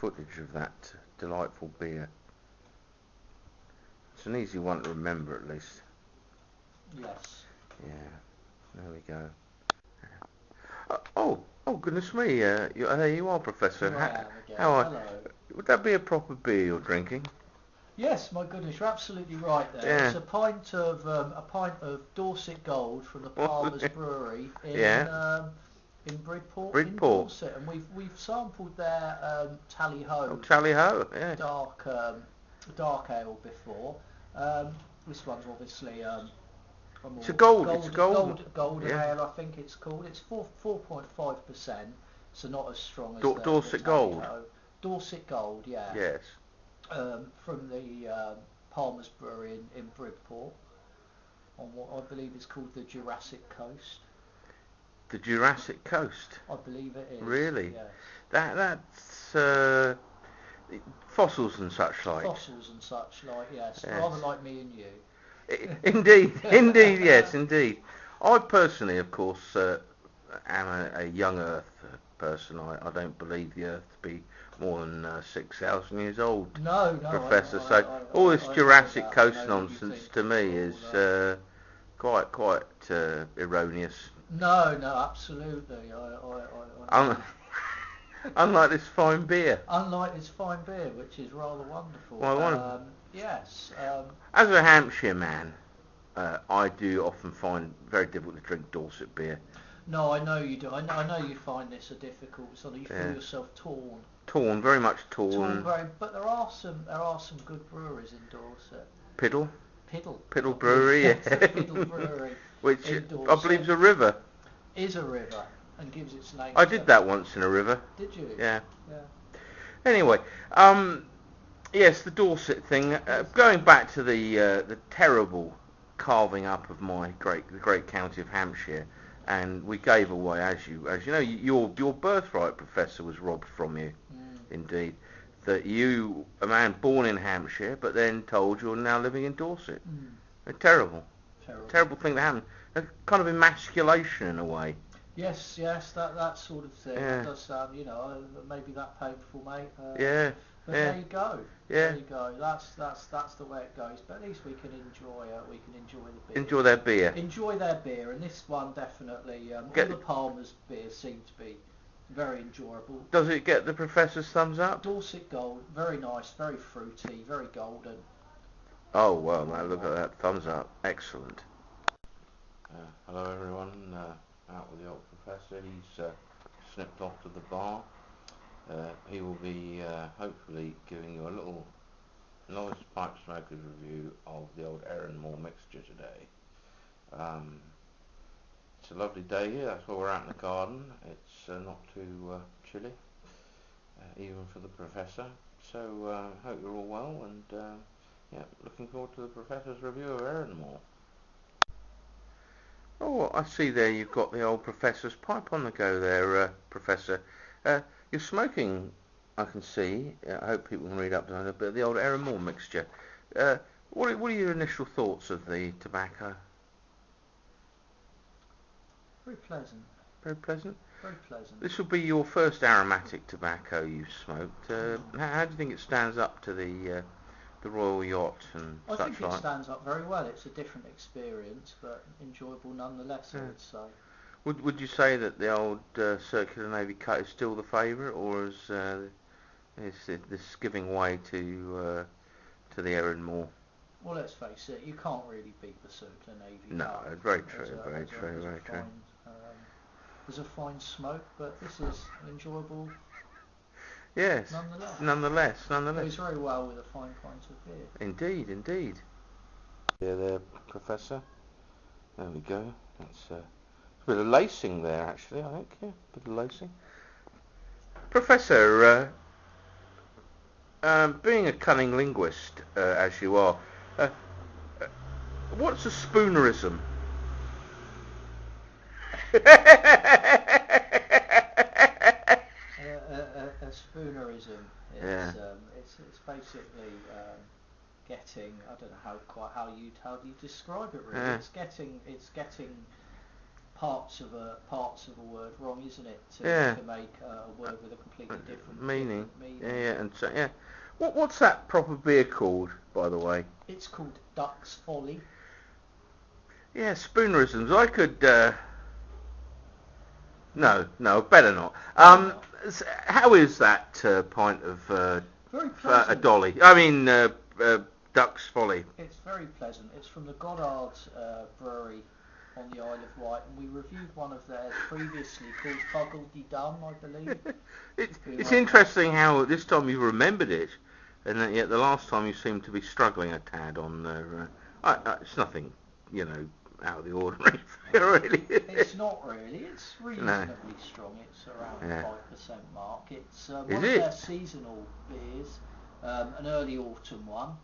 footage of that delightful beer. It's an easy one to remember, at least. Yes. Yeah, there we go. Oh, goodness me! There you are, Professor. Here I am again. How are, Hello. would that be a proper beer you're drinking? Yes, my goodness, you're absolutely right there. Yeah. It's a pint of Dorset Gold from the Palmer's Brewery Yeah. in Bridport, in Bridport. Dorset, and we've sampled their Tally Ho Oh, Tally Ho, yeah. dark ale before. This one's obviously a more It's a golden ale, I think it's called. It's 4.5%, so not as strong as the Dorset Tally Gold. Ho. Dorset Gold, yeah. Yes. From the Palmer's Brewery in Bridport, on what I believe is called the Jurassic Coast. The Jurassic Coast. I believe it is. Really? Yes. That's fossils and such like. Fossils and such like, yes. Yes. Rather like me and you. Indeed, yes, indeed. I personally, of course, am a young Earth person. I don't believe the Earth to be more than 6,000 years old, No, Professor. All this Jurassic Coast nonsense to me is quite erroneous. No, absolutely. I Unlike this fine beer. Unlike this fine beer, which is rather wonderful. Well, yes. As a Hampshire man, I do often find it very difficult to drink Dorset beer. No, I know you do. I know you find this a difficult sort of. You feel yourself torn. Torn, very much torn. But there are some good breweries in Dorset. Piddle Piddle Brewery, yeah. Piddle Brewery, which I believe is a river. Is a river and gives its name. I did that once in a river. Did you? Yeah. Yeah. Anyway, yes, the Dorset thing. Going back to the terrible carving up of the great county of Hampshire, and we gave away, as you know, your birthright, Professor, was robbed from you. Indeed, that you, a man born in Hampshire, but then told you're now living in Dorset. A terrible thing to happen. A kind of emasculation in a way. Yes, that sort of thing. Yeah. It does sound, maybe that painful, mate. Yeah. But there you go. Yeah. There you go. That's the way it goes. But at least we can enjoy the beer. Enjoy their beer. Enjoy their beer, and this one definitely. All the Palmer's beers seem to be very enjoyable. Does it get the Professor's thumbs up? Dorset Gold, very nice, very fruity, very golden. Oh well, now look at that, thumbs up, excellent. Hello everyone, out with the old Professor. He's snipped off to the bar. He will be hopefully giving you a little novice pipe smoker's review of the old Moore mixture today. It's a lovely day here, that's why we're out in the garden. It's not too chilly, even for the Professor. So hope you're all well, and yeah, looking forward to the Professor's review of Moore. Oh, I see there you've got the old Professor's pipe on the go there, Professor. You're smoking, I can see. I hope people can read up on a bit of the old Moore mixture. What are your initial thoughts of the tobacco? Very pleasant. Very pleasant? Very pleasant. This will be your first aromatic tobacco you've smoked. How do you think it stands up to the Royal Yacht and such like? I think it stands up very well. It's a different experience, but enjoyable nonetheless, I would say. Would you say that the old Circular Navy cut is still the favourite, or is this giving way to the Moore? Well, let's face it, you can't really beat the Circular Navy cut. No, very true, very true. There's a fine smoke, but this is enjoyable. Yes, nonetheless. Goes very well with a fine pint of beer. Indeed. Yeah, there, Professor. There we go. That's a bit of lacing there, actually, I think. Yeah, a bit of lacing. Professor, being a cunning linguist, as you are, what's a spoonerism? A spoonerism is it's basically getting, I don't know how do you describe it really. It's getting parts of a word wrong, isn't it? Yeah. To make a word with a completely different meaning. meaning. Yeah, and so yeah. What's that proper beer called, by the way? It's called Duck's Folly. Yeah, spoonerisms. I could. No, better not. How is that pint of Very pleasant. a dolly? I mean, Duck's Folly. It's very pleasant. It's from the Goddard Brewery on the Isle of Wight, and we reviewed one of theirs previously called Buggledy Dum, I believe. It's interesting how this time you remembered it, and yet the last time you seemed to be struggling a tad on their. It's nothing, out of the ordinary, really. It's not really. It's reasonably strong. It's around the 5% mark. It's one of their seasonal beers, an early autumn one.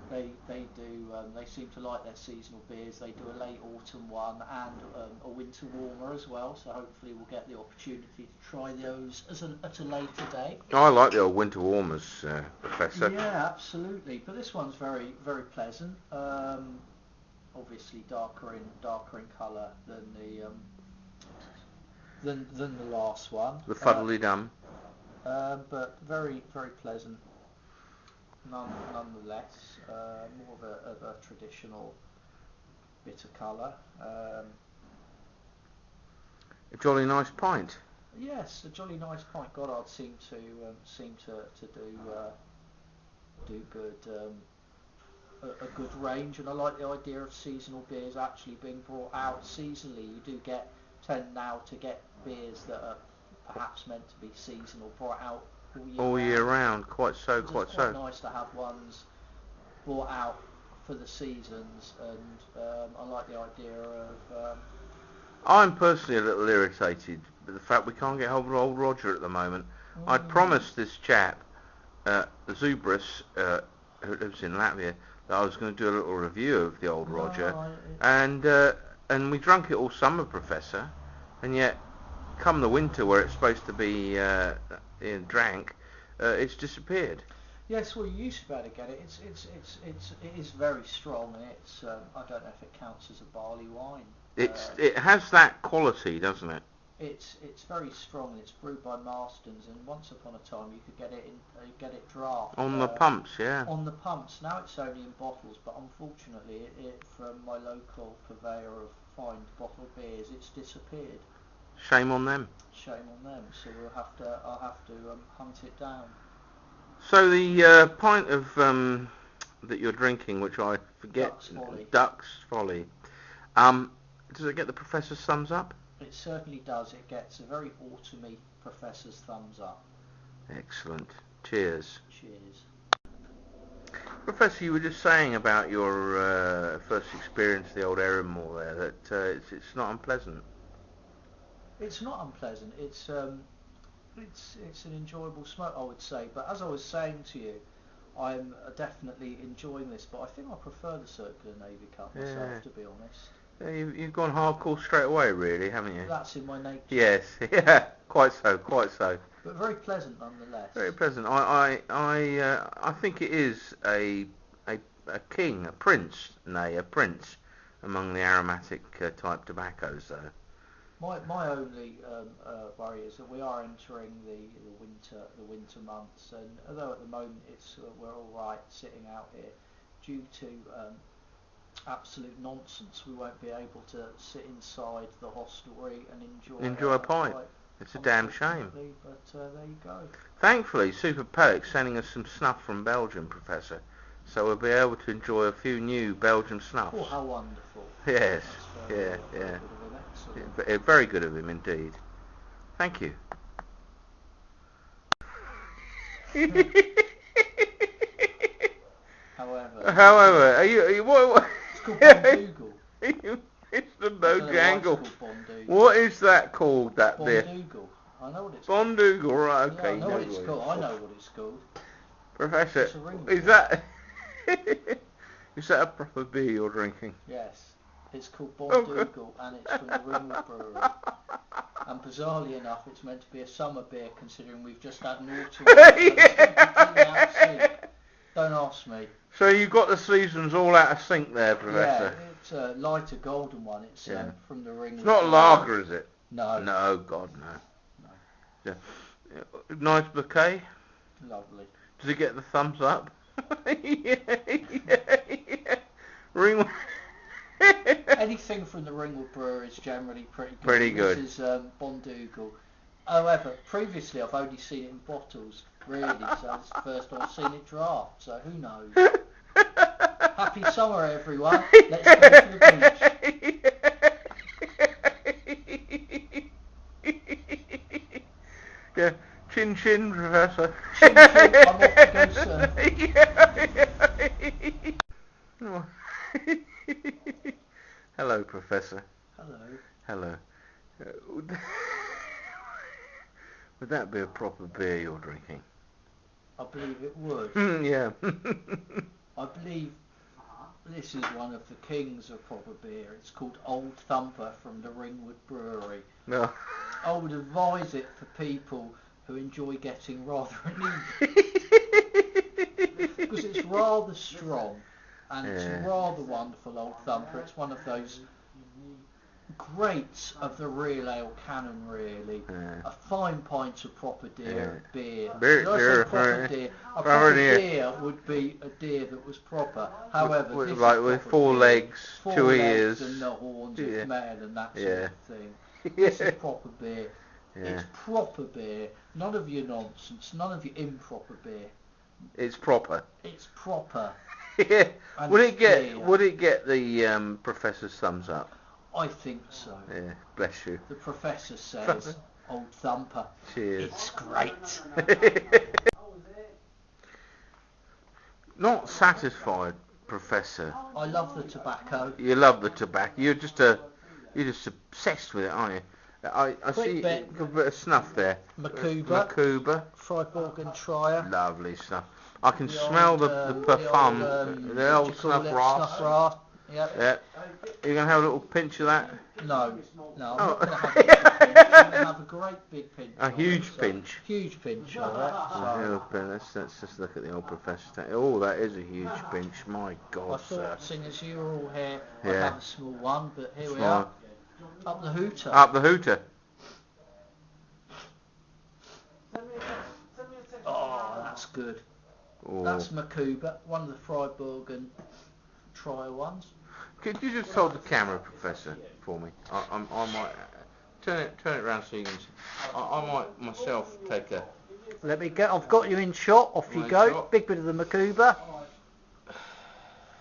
They do. They seem to like their seasonal beers. They do a late autumn one and a winter warmer as well. So hopefully we'll get the opportunity to try those at a later date. I like the old winter warmers, Professor. Yeah, absolutely. But this one's very very pleasant. Obviously darker in colour than the last one. The Fuddly Dum. But very very pleasant. Nonetheless, more of a traditional bitter colour. A jolly nice pint. Yes, a jolly nice pint. Goddard seem to do good. A good range, and I like the idea of seasonal beers actually being brought out seasonally. You tend now to get beers that are perhaps meant to be seasonal brought out all year round. Quite so. It's quite nice to have ones brought out for the seasons, and I like the idea of. I'm personally a little irritated with the fact we can't get hold of old Roger at the moment. I'd promised this chap, Zubris, who lives in Latvia, that I was going to do a little review of the old Roger, and we drunk it all summer, Professor, and yet come the winter where it's supposed to be drank, it's disappeared. Yes, well, you used to be able to get it. It is very strong, and it's I don't know if it counts as a barley wine. It has that quality, doesn't it? It's very strong. It's brewed by Marston's, and once upon a time you could get it draft on the pumps, yeah. On the pumps. Now it's only in bottles, but unfortunately, from my local purveyor of fine bottled beers, it's disappeared. Shame on them. Shame on them. So I'll have to hunt it down. So the pint of that you're drinking, which I forget, Duck's Folly. Does it get the Professor's thumbs up? It certainly does. It gets a very autumny Professor's thumbs up. Excellent. Cheers. Cheers. Professor, you were just saying about your first experience of the old Erin-Moor there, that it's not unpleasant. It's not unpleasant. It's an enjoyable smoke, I would say. But as I was saying to you, I'm definitely enjoying this. But I think I prefer the Circular Navy Cup myself, to be honest. You've gone hardcore straight away, really, haven't you? That's in my nature. Yes, yeah, quite so. But very pleasant nonetheless. Very pleasant. I think it is a king, a prince among the aromatic type tobaccos, though. My only worry is that we are entering the winter months, and although at the moment we're all right sitting out here, due to absolute nonsense, we won't be able to sit inside the hostelry and enjoy a pint. It's a damn shame. But there you go. Thankfully, Super Pelic's sending us some snuff from Belgium, Professor, so we'll be able to enjoy a few new Belgian snuffs. Oh, how wonderful! Yes, yeah. Very good of him indeed. Thank you. However, are you what? It's called Bondougal. It's the Bojangle. What is that called? That beer? Bondougal. I know what it's called. Bondougal, right? Okay. Yeah, I know what it's called. I know what it's called. Professor, is that a proper beer you're drinking? Yes. It's called Bondougal, and it's from the Ringwood Brewery. And bizarrely enough, it's meant to be a summer beer, considering we've just had an autumn one. Don't ask me. So you've got the seasons all out of sync there, Professor. Yeah, It's a lighter golden one. It's from the Ringwood. It's not a lager, is it? No. No, God, no. Yeah. Nice bouquet. Lovely. Does it get the thumbs up? Yeah. Ringwood. Anything from the Ringwood Brewery is generally pretty good. Pretty good. This is Bondugal. However, previously I've only seen it in bottles, really, so it's the first time I've seen it draft, so who knows. Happy summer, everyone. Let's go to the beach. Yeah, chin chin, Professor. Chin chin, I'm off to go surfing. Hello, Professor. Hello. Would that be a proper beer you're drinking? I believe it would. Yeah. I believe this is one of the kings of proper beer. It's called Old Thumper from the Ringwood Brewery. No. I would advise it for people who enjoy getting rather inebriated. Because it's rather strong and it's a rather wonderful Old Thumper. It's one of those greats of the real ale canon, really. A fine pint of proper beer. Proper deer would be a deer that was proper. However, with, this like is with proper four deer. legs, Four two legs ears, and the horns of male and that sort of thing. Yeah. This is proper beer. It's proper beer. None of your nonsense. None of your improper beer. It's proper. It's proper. Yeah. And Would it get the Professor's thumbs up? I think so. Yeah. Bless you. The Professor says, Old Thumper. Cheers. It's great. Not satisfied, Professor. I love the tobacco. You love the tobacco. You're just obsessed with it, aren't you? I see bit. a bit of snuff there. Macuba. Freiburgen Trier. Lovely stuff. I can smell the parfum. The old snuff brass. Snuff brass. Yep. Yeah. Are you going to have a little pinch of that? No. I'm not going to have a little pinch. I'm going to have a great big pinch. A huge pinch. Huge pinch of it. Let's just look at the old Professor. Oh, that is a huge pinch. My God, I thought, seeing as you were all here, I'd Yeah. have a small one, but here we are. Up the hooter. Up the hooter. Oh, that's good. Oh. That's Macuba, one of the Freiburgen Trier ones. Could you just hold the camera, Professor, for me? I might turn it around so you can see. I might myself take a. Let me go. I've got you in shot. Off you go. Shot. Big bit of the Macuba.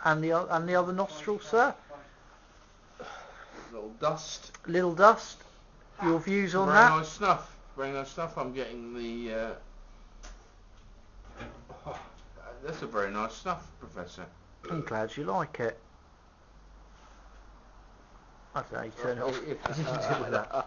And the other nostril, sir. Little dust. Your views on that? Very nice snuff. I'm getting the. That's a very nice snuff, Professor. I'm glad you like it. I don't know, you turn it off.